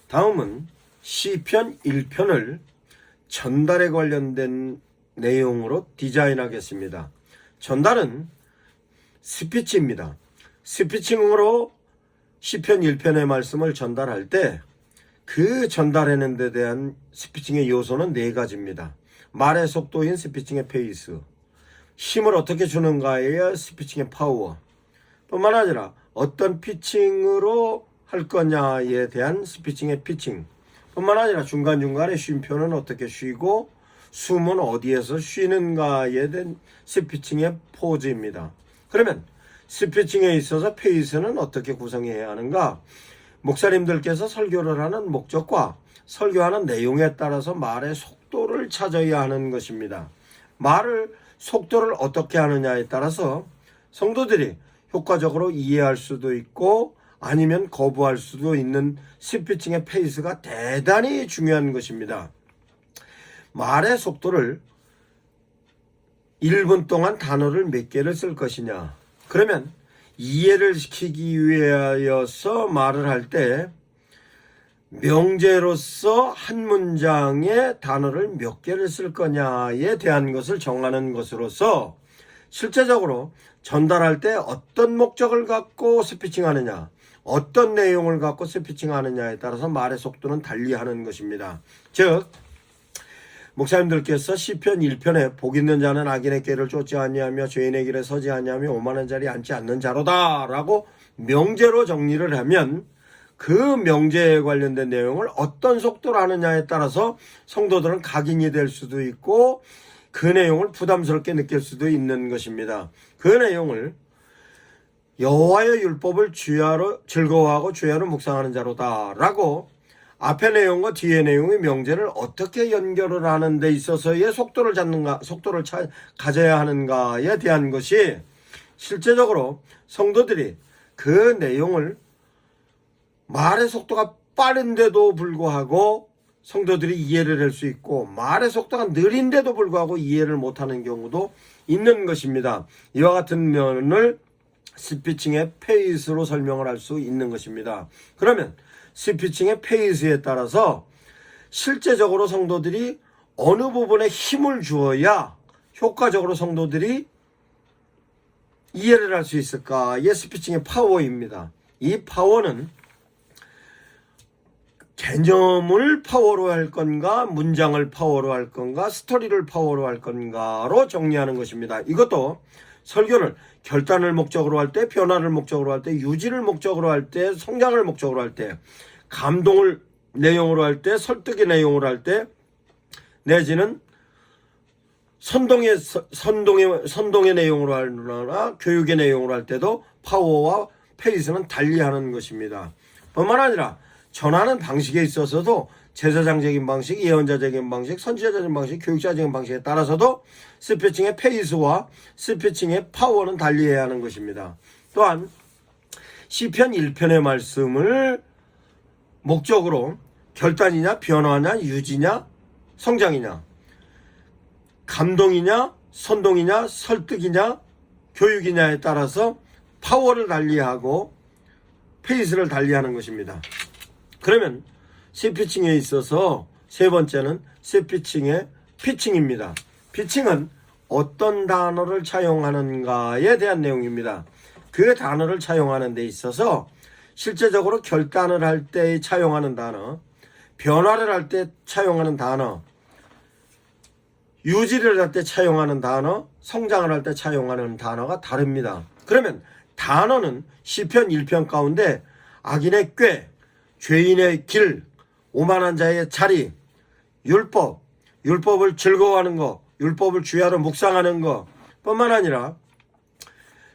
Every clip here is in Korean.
다음은 시편 1편을 전달에 관련된 내용으로 디자인하겠습니다. 전달은 스피치입니다. 스피칭으로 시편 1편의 말씀을 전달할 때 그 전달하는 데 대한 스피칭의 요소는 4가지입니다. 말의 속도인 스피칭의 페이스, 힘을 어떻게 주는가의 스피칭의 파워, 뿐만 아니라 어떤 피칭으로 할 거냐에 대한 스피칭의 피칭, 뿐만 아니라 중간중간에 쉼표는 어떻게 쉬고 숨은 어디에서 쉬는가에 대한 스피칭의 포즈입니다. 그러면 스피칭에 있어서 페이스는 어떻게 구성해야 하는가? 목사님들께서 설교를 하는 목적과 설교하는 내용에 따라서 말의 속도를 찾아야 하는 것입니다. 말을 속도를 어떻게 하느냐에 따라서 성도들이 효과적으로 이해할 수도 있고 아니면 거부할 수도 있는 스피칭의 페이스가 대단히 중요한 것입니다. 말의 속도를 1분 동안 단어를 몇 개를 쓸 것이냐, 그러면 이해를 시키기 위하여서 말을 할 때 명제로서 한 문장에 단어를 몇 개를 쓸 거냐에 대한 것을 정하는 것으로서 실제적으로 전달할 때 어떤 목적을 갖고 스피칭하느냐, 어떤 내용을 갖고 스피칭하느냐에 따라서 말의 속도는 달리하는 것입니다. 즉 목사님들께서 시편 1편에 복 있는 자는 악인의 길을 쫓지 아니하며 죄인의 길에 서지 아니하며 오만한 자리에 앉지 않는 자로다 라고 명제로 정리를 하면 그 명제에 관련된 내용을 어떤 속도로 하느냐에 따라서 성도들은 각인이 될 수도 있고 그 내용을 부담스럽게 느낄 수도 있는 것입니다. 그 내용을 여호와의 율법을 주야로 즐거워하고 주야로 묵상하는 자로다 라고 앞의 내용과 뒤의 내용의 명제를 어떻게 연결을 하는 데 있어서의 속도를 가져야 하는가에 대한 것이 실제적으로 성도들이 그 내용을 말의 속도가 빠른데도 불구하고 성도들이 이해를 할 수 있고 말의 속도가 느린데도 불구하고 이해를 못하는 경우도 있는 것입니다. 이와 같은 면을 스피칭의 페이스로 설명을 할 수 있는 것입니다. 그러면 스피칭의 페이스에 따라서 실제적으로 성도들이 어느 부분에 힘을 주어야 효과적으로 성도들이 이해를 할 수 있을까의 스피칭의 파워입니다. 이 파워는 개념을 파워로 할 건가, 문장을 파워로 할 건가, 스토리를 파워로 할 건가로 정리하는 것입니다. 이것도 설교를 결단을 목적으로 할 때, 변화를 목적으로 할 때, 유지를 목적으로 할 때, 성장을 목적으로 할 때, 감동을 내용으로 할 때, 설득의 내용으로 할 때, 내지는 선동의 내용으로 하거나 교육의 내용으로 할 때도 파워와 페이스는 달리하는 것입니다. 뿐만 아니라 전하는 방식에 있어서도 제사장적인 방식, 예언자적인 방식, 선지자적인 방식, 교육자적인 방식에 따라서도 스피칭의 페이스와 스피칭의 파워는 달리해야 하는 것입니다. 또한 시편 1편의 말씀을 목적으로 결단이냐, 변화냐, 유지냐, 성장이냐, 감동이냐, 선동이냐, 설득이냐, 교육이냐에 따라서 파워를 달리하고 페이스를 달리하는 것입니다. 그러면 스피칭에 있어서 세 번째는 스피칭의 피칭입니다. 피칭은 어떤 단어를 차용하는가에 대한 내용입니다. 그 단어를 차용하는 데 있어서 실제적으로 결단을 할 때 차용하는 단어, 변화를 할 때 차용하는 단어, 유지를 할 때 차용하는 단어, 성장을 할 때 차용하는 단어가 다릅니다. 그러면 단어는 시편 1편 가운데 악인의 꾀, 죄인의 길, 오만한 자의 자리, 율법을 즐거워하는 것, 율법을 주야로 묵상하는 것 뿐만 아니라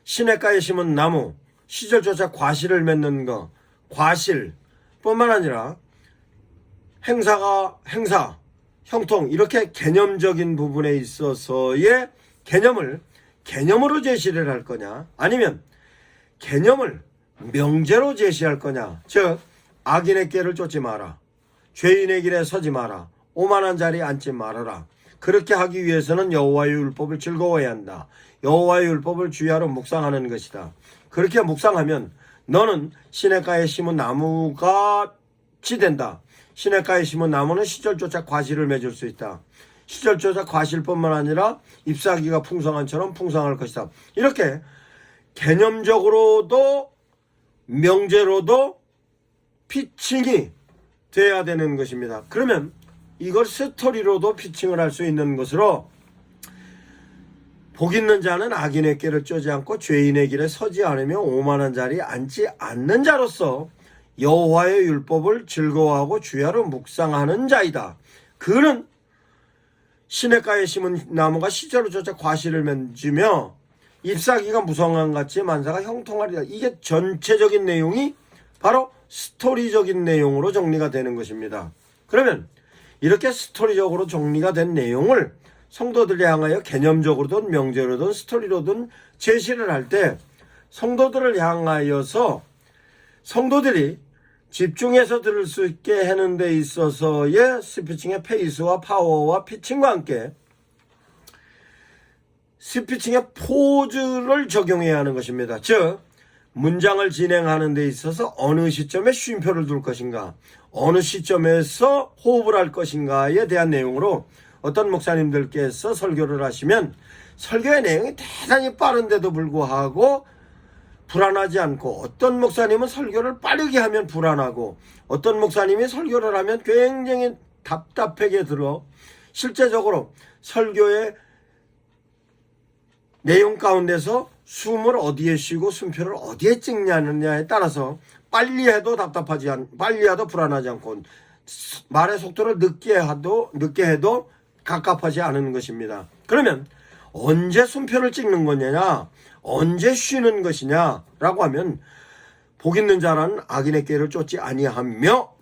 시냇가에 심은 나무, 시절조차 과실을 맺는 것, 과실 뿐만 아니라 행사, 형통, 이렇게 개념적인 부분에 있어서의 개념으로 제시를 할 거냐, 아니면 개념을 명제로 제시할 거냐. 즉 악인의 길을 쫓지 마라, 죄인의 길에 서지 마라, 오만한 자리에 앉지 말아라. 그렇게 하기 위해서는 여호와의 율법을 즐거워해야 한다. 여호와의 율법을 주야로 묵상하는 것이다. 그렇게 묵상하면 너는 시냇가에 심은 나무가 빛이 된다. 시냇가에 심은 나무는 시절조차 과실을 맺을 수 있다. 시절조차 과실뿐만 아니라 잎사귀가 풍성한처럼 풍성할 것이다. 이렇게 개념적으로도 명제로도 피칭이 돼야 되는 것입니다. 그러면 이걸 스토리로도 피칭을 할 수 있는 것으로 복 있는 자는 악인의 꾀를 쫓지 않고 죄인의 길에 서지 않으며 오만한 자리에 앉지 않는 자로서 여호와의 율법을 즐거워하고 주야로 묵상하는 자이다. 그는 시냇가에 심은 나무가 시절조차 과실을 맺으며 잎사귀가 무성함같이 만사가 형통하리라. 이게 전체적인 내용이 바로 스토리적인 내용으로 정리가 되는 것입니다. 그러면 이렇게 스토리적으로 정리가 된 내용을 성도들을 향하여 개념적으로든 명제로든 스토리로든 제시를 할 때 성도들을 향하여서 성도들이 집중해서 들을 수 있게 하는 데 있어서의 스피칭의 페이스와 파워와 피칭과 함께 스피칭의 포즈를 적용해야 하는 것입니다. 즉 문장을 진행하는 데 있어서 어느 시점에 쉼표를 둘 것인가, 어느 시점에서 호흡을 할 것인가에 대한 내용으로 어떤 목사님들께서 설교를 하시면 설교의 내용이 대단히 빠른데도 불구하고 불안하지 않고, 어떤 목사님은 설교를 빠르게 하면 불안하고, 어떤 목사님이 설교를 하면 굉장히 답답하게 들어 실제적으로 설교의 내용 가운데서 숨을 어디에 쉬고 숨표를 어디에 찍냐느냐에 따라서 빨리 해도 빨리 해도 불안하지 않고, 말의 속도를 늦게 해도 갑갑하지 않은 것입니다. 그러면 언제 숨표를 찍는 거냐, 언제 쉬는 것이냐라고 하면 복 있는 자라는 악인의 꾀를 쫓지 아니하며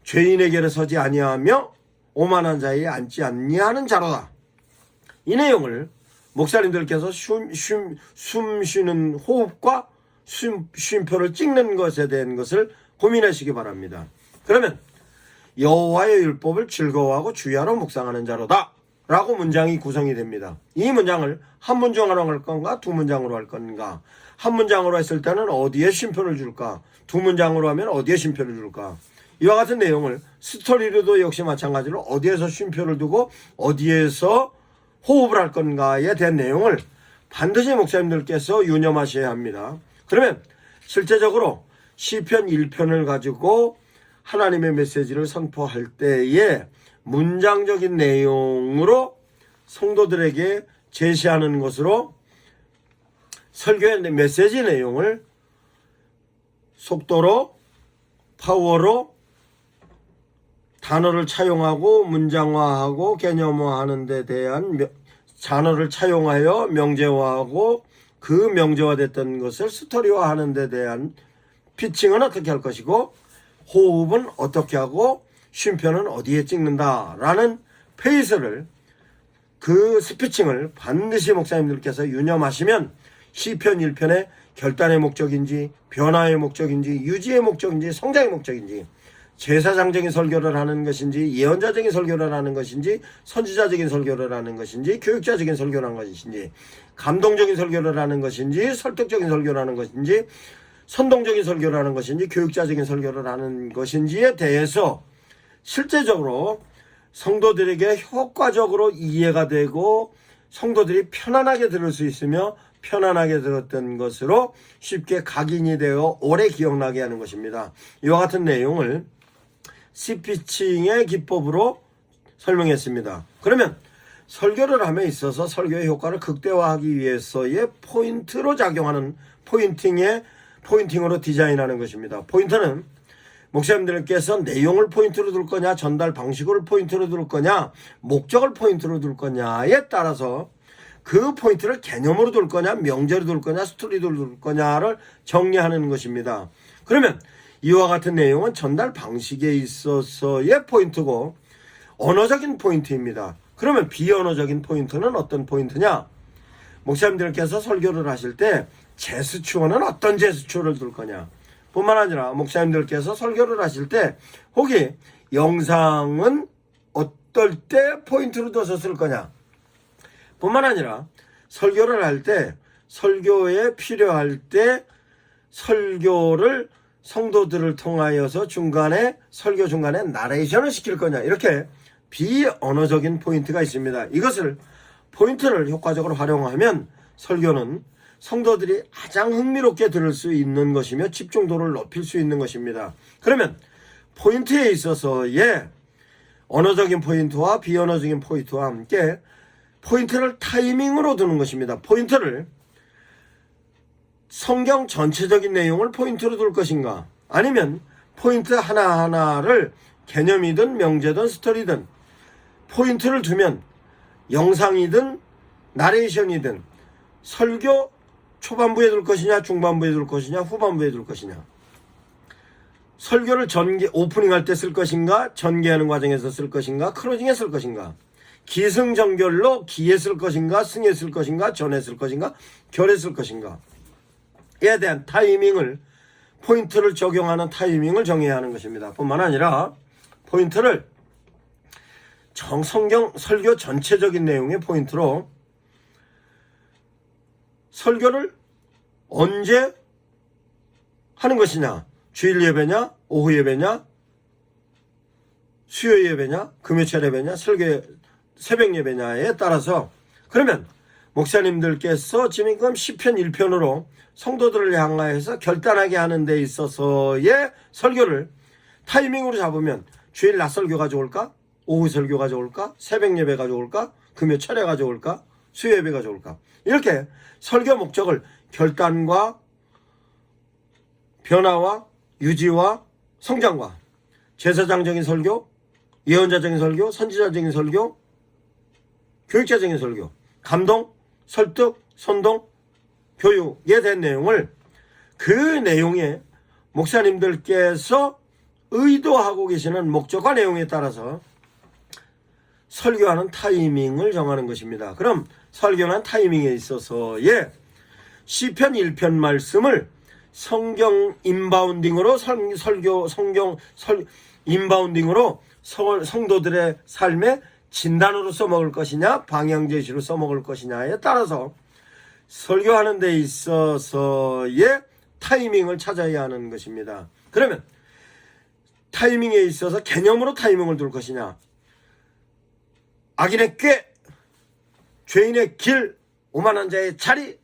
죄인의 길에 서지 아니하며 오만한 자에 앉지 아니하는 자로다. 이 내용을 목사님들께서 숨 쉬는 호흡과 쉼표를 찍는 것에 대한 것을 고민하시기 바랍니다. 그러면 여호와의 율법을 즐거워하고 주야로 묵상하는 자로다 라고 문장이 구성이 됩니다. 이 문장을 한 문장으로 할 건가, 두 문장으로 할 건가, 한 문장으로 했을 때는 어디에 쉼표를 줄까, 두 문장으로 하면 어디에 쉼표를 줄까, 이와 같은 내용을 스토리로도 역시 마찬가지로 어디에서 쉼표를 두고 어디에서 호흡을 할 건가에 대한 내용을 반드시 목사님들께서 유념하셔야 합니다. 그러면 실제적으로 시편 1편을 가지고 하나님의 메시지를 선포할 때에 문장적인 내용으로 성도들에게 제시하는 것으로 설교의 메시지 내용을 속도로, 파워로 단어를 차용하고 문장화하고 개념화하는 데 대한 단어를 차용하여 명제화하고 그 명제화됐던 것을 스토리화하는 데 대한 피칭은 어떻게 할 것이고 호흡은 어떻게 하고 쉼표는 어디에 찍는다라는 페이스를, 그 스피칭을 반드시 목사님들께서 유념하시면 시편 1편의 결단의 목적인지 변화의 목적인지 유지의 목적인지 성장의 목적인지 제사장적인 설교를 하는 것인지 예언자적인 설교를 하는 것인지 선지자적인 설교를 하는 것인지 교육자적인 설교를 하는 것인지 감동적인 설교를 하는 것인지 설득적인 설교를 하는 것인지 선동적인 설교를 하는 것인지 교육자적인 설교를 하는 것인지에 대해서 실제적으로 성도들에게 효과적으로 이해가 되고 성도들이 편안하게 들을 수 있으며 편안하게 들었던 것으로 쉽게 각인이 되어 오래 기억나게 하는 것입니다. 이와 같은 내용을 스피칭의 기법으로 설명했습니다. 그러면 설교를 함에 있어서 설교의 효과를 극대화하기 위해서의 포인트로 작용하는 포인팅으로 디자인하는 것입니다. 포인트는 목사님들께서 내용을 포인트로 둘 거냐, 전달 방식을 포인트로 둘 거냐, 목적을 포인트로 둘 거냐에 따라서 그 포인트를 개념으로 둘 거냐, 명제로 둘 거냐, 스토리로 둘 거냐를 정리하는 것입니다. 그러면 이와 같은 내용은 전달 방식에 있어서의 포인트고 언어적인 포인트입니다. 그러면 비언어적인 포인트는 어떤 포인트냐? 목사님들께서 설교를 하실 때 제스처는 어떤 제스처를 둘 거냐? 뿐만 아니라 목사님들께서 설교를 하실 때 혹시 영상은 어떨 때 포인트로 둬서 쓸 거냐? 뿐만 아니라 설교를 할 때 설교에 필요할 때 설교를 성도들을 통하여서 중간에 설교 중간에 나레이션을 시킬 거냐, 이렇게 비언어적인 포인트가 있습니다. 이것을 포인트를 효과적으로 활용하면 설교는 성도들이 가장 흥미롭게 들을 수 있는 것이며 집중도를 높일 수 있는 것입니다. 그러면 포인트에 있어서의 언어적인 포인트와 비언어적인 포인트와 함께 포인트를 타이밍으로 두는 것입니다. 포인트를 성경 전체적인 내용을 포인트로 둘 것인가, 아니면 포인트 하나하나를 개념이든 명제든 스토리든 포인트를 두면 영상이든 나레이션이든 설교 초반부에 둘 것이냐, 중반부에 둘 것이냐, 후반부에 둘 것이냐, 설교를 오프닝 할 때 쓸 것인가, 전개하는 과정에서 쓸 것인가, 클로징에 쓸 것인가, 기승전결로 기에 쓸 것인가, 승에 쓸 것인가, 전에 쓸 것인가, 결에 쓸 것인가 에 대한 타이밍을, 포인트를 적용하는 타이밍을 정해야 하는 것입니다. 뿐만 아니라 포인트를 성경 설교 전체적인 내용의 포인트로 설교를 언제 하는 것이냐, 주일 예배냐, 오후 예배냐, 수요 예배냐, 금요일 예배냐, 새벽 예배냐에 따라서, 그러면 목사님들께서 지금 시편 1편으로 성도들을 향하여서 결단하게 하는 데 있어서의 설교를 타이밍으로 잡으면 주일 낮 설교가 좋을까, 오후 설교가 좋을까, 새벽 예배가 좋을까, 금요 철회가 좋을까, 수요 예배가 좋을까, 이렇게 설교 목적을 결단과 변화와 유지와 성장과 제사장적인 설교, 예언자적인 설교, 선지자적인 설교, 교육자적인 설교, 감동, 설득, 선동, 교육에 대한 내용을 그 내용에 목사님들께서 의도하고 계시는 목적과 내용에 따라서 설교하는 타이밍을 정하는 것입니다. 그럼 설교하는 타이밍에 있어서의 시편 1편 말씀을 성경 인바운딩으로 인바운딩으로 성도들의 삶에 진단으로 써먹을 것이냐, 방향 제시로 써먹을 것이냐에 따라서 설교하는 데 있어서의 타이밍을 찾아야 하는 것입니다. 그러면 타이밍에 있어서 개념으로 타이밍을 둘 것이냐, 악인의 꾀, 죄인의 길, 오만한 자의 자리,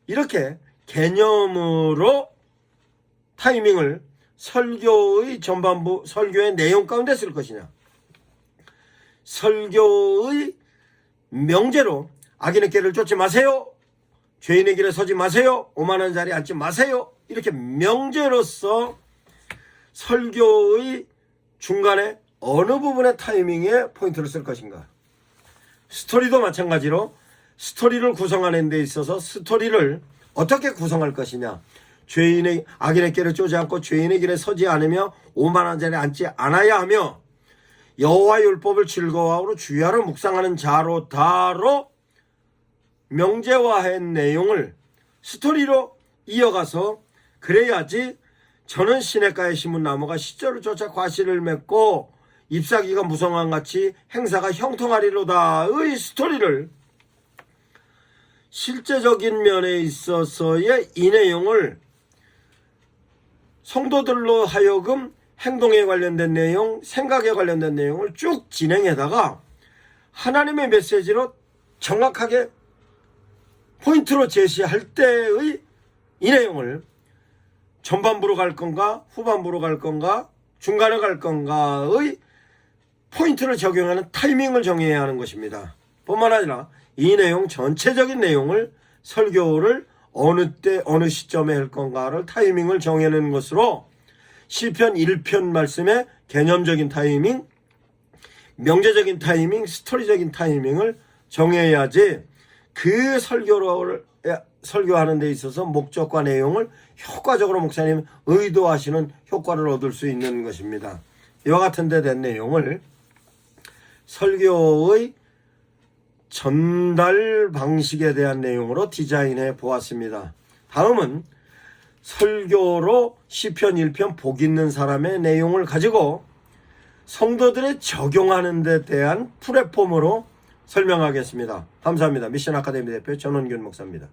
이렇게 개념으로 타이밍을 설교의 전반부, 설교의 내용 가운데 쓸 것이냐, 설교의 명제로 악인의 길을 쫓지 마세요, 죄인의 길에 서지 마세요, 오만한 자리에 앉지 마세요, 이렇게 명제로서 설교의 중간에 어느 부분의 타이밍에 포인트를 쓸 것인가. 스토리도 마찬가지로 스토리를 구성하는 데 있어서 스토리를 어떻게 구성할 것이냐, 악인의 길을 쫓지 않고 죄인의 길에 서지 않으며 오만한 자리에 앉지 않아야 하며 여호와의 율법을 즐거워하고 주야로 묵상하는 자로 다로 명제화한 내용을 스토리로 이어가서, 그래야지 저는 시냇가에 심은 나무가 시절을 쫓아 과실을 맺고 잎사귀가 무성함같이 행사가 형통하리로다의 스토리를 실제적인 면에 있어서의 이 내용을 성도들로 하여금 행동에 관련된 내용, 생각에 관련된 내용을 쭉 진행해다가 하나님의 메시지로 정확하게 포인트로 제시할 때의 이 내용을 전반부로 갈 건가, 후반부로 갈 건가, 중간에 갈 건가의 포인트를 적용하는 타이밍을 정해야 하는 것입니다. 뿐만 아니라 이 내용 전체적인 내용을 설교를 어느 때 어느 시점에 할 건가를 타이밍을 정해내는 것으로 시편 1편 말씀의 개념적인 타이밍, 명제적인 타이밍, 스토리적인 타이밍을 정해야지 그 설교하는 데 있어서 목적과 내용을 효과적으로 목사님 의도하시는 효과를 얻을 수 있는 것입니다. 이와 같은 데 된 내용을 설교의 전달 방식에 대한 내용으로 디자인해 보았습니다. 다음은 설교로 시편 1편 복 있는 사람의 내용을 가지고 성도들의 적용하는 데 대한 플랫폼으로 설명하겠습니다. 감사합니다. 미션 아카데미 대표 전원균 목사입니다.